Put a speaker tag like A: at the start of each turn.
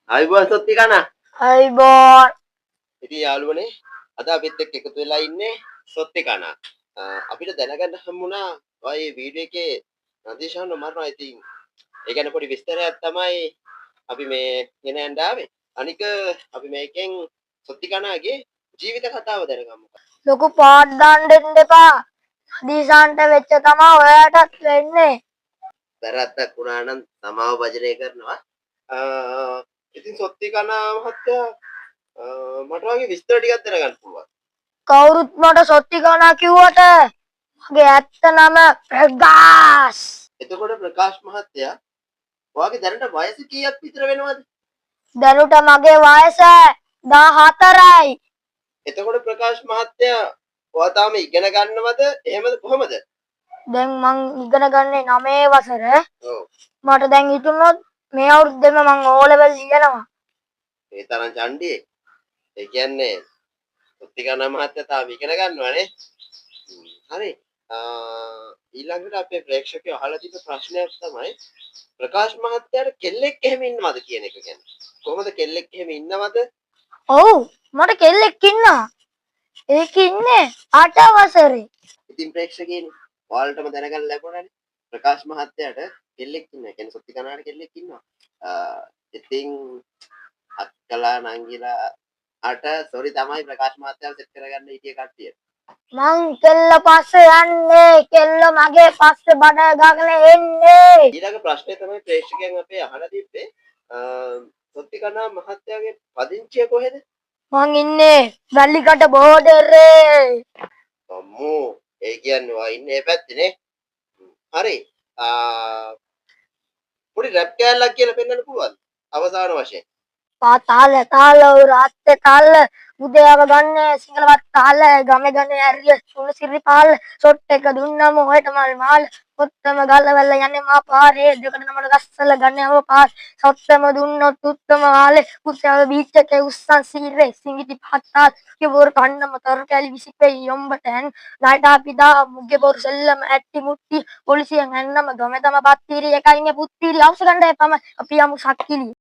A: ආයිබෝන් සොත්ති කනා.
B: අයිබෝන්.
A: ඉතින් යාළුවනේ අද අපිත් එක්ක එකතු වෙලා ඉන්නේ සොත්ති කනා. අපිට දැනගන්න හම්බුණා ඔය වීඩියෝ එකේ නදීෂාන් මරනවා. ඉතින් ඒ ගැන පොඩි විස්තරයක් තමයි අපි මේ ගෙන යන්න ආවේ. අනික අපි මේකෙන් සොත්ති කනාගේ ජීවිත කතාව දැනගමු.
B: ලොකු පාඩ් දාන්න දෙන්න එපා. දීසාන්ට වෙච්ච තමයි ඔයාටත් වෙන්නේ.
A: වැරද්දක් වුණා නම් සමාව භජනය කරනවා. ඉතින් සොත්ති කනා මහත්තයා මට වගේ විස්තර ටිකක් දැනගන්න පුළුවන්.
B: කවුරුත් මට සොත්ති කනා කිව්වට මගේ ඇත්ත නම ප්‍රකාශ්.
A: එතකොට ප්‍රකාශ් මහත්තයා ඔයාගේ දැනට වයස කීයක් විතර වෙනවද?
B: දැනුට මගේ වයස 14යි.
A: එතකොට ප්‍රකාශ් මහත්තයා ඔයා තාම ඉගෙන ගන්නවද? එහෙමද කොහමද?
B: දැන් මං ඉගෙන ගන්නේ 9 වසර.
A: ඔව්.
B: මට දැන් හිතුනොත් මේ අවුරුද්දෙම මං ඕ ලෙවල් ලියනවා.
A: ඒ තරම් චණ්ඩියේ. ඒ කියන්නේ සොත්ති කනා මහත්තයා තාම ඉගෙන ගන්නවනේ. හරි. ඊළඟට අපේ ප්‍රේක්ෂකයෝ අහලා තිබ්බ ප්‍රශ්නයක් තමයි ප්‍රකාශ් මහත්තයාට කෙල්ලෙක් එහෙම ඉන්නවද කියන එක ගැන. කොහොමද කෙල්ලෙක් එහෙම ඉන්නවද?
B: ඔව් මට කෙල්ලෙක් ඉන්නවා. ඒක ඉන්නේ 8 වසරේ.
A: ඉතින් ප්‍රේක්ෂකයනි ඔයාලටම දැනගන්න ලැබුණානේ ප්‍රකාශ් මහත්තයාට කෙල්ලෙක් ඉන්නවා. කියන්නේ සොත්ති කනාට කෙල්ලෙක් ඉන්නවා. ඉතින් අක්කලා නංගිලා අට සෝරි තමයි ප්‍රකාශ් මහත්තයාව සෙට් කරගන්න හිටිය කට්ටිය.
B: මං කෙල්ල පස්සේ යන්නේ. කෙල්ල මගේ පස්සේ බඩ ගහගෙන එන්නේ.
A: ඊළඟ ප්‍රශ්නේ තමයි ප්‍රේක්ෂකයන් අපේ අහලා තිබ්බේ සොත්ති කනා මහත්තයාගේ පදිංචිය කොහෙද?
B: මං ඉන්නේ වැල්ලිකට බෝඩරේ.
A: අම්මෝ ඒ කියන්නේ ඔයා ඉන්නේ ඒ පැත්තේනේ. හරි. පොඩි රැප් කෑල්ලක් කියලා පෙන්වන්න පුළුවන්ද? අවසාන වශයෙන්.
B: පාතාල තාල උරාත්තේ තාල උදේව ගන්නේ සිංහලවත් තාල ගමේ ගන්නේ ඇරිය සුණු සිරි පාල සොට් එක දුන්නම ඔයට මල් මාල ඔත්තම ගල්වැල්ල යන්නේ මා පාරේ දෙකට නමර ගස්සල ගන්නේ අප පාර සොත්තම දුන්නොත් උත්තම වාලේ උත්සව බීච් එකේ උස්සන් සීරේ සිංගිටි පහත්තාල් කිවෝර කන්නම තර කැලි විසිපේ යොම්බට හෙන් නයිටා පිදා මුගේ බොරු සෙල්ලම ඇටි මුට්ටි පොලිසියෙන් හැන්නම ගමේ තම බත්තිරි එකයිනේ පුත්තිරි අවශ්‍ය ගන්න එපම අපි යමු සක්කිලි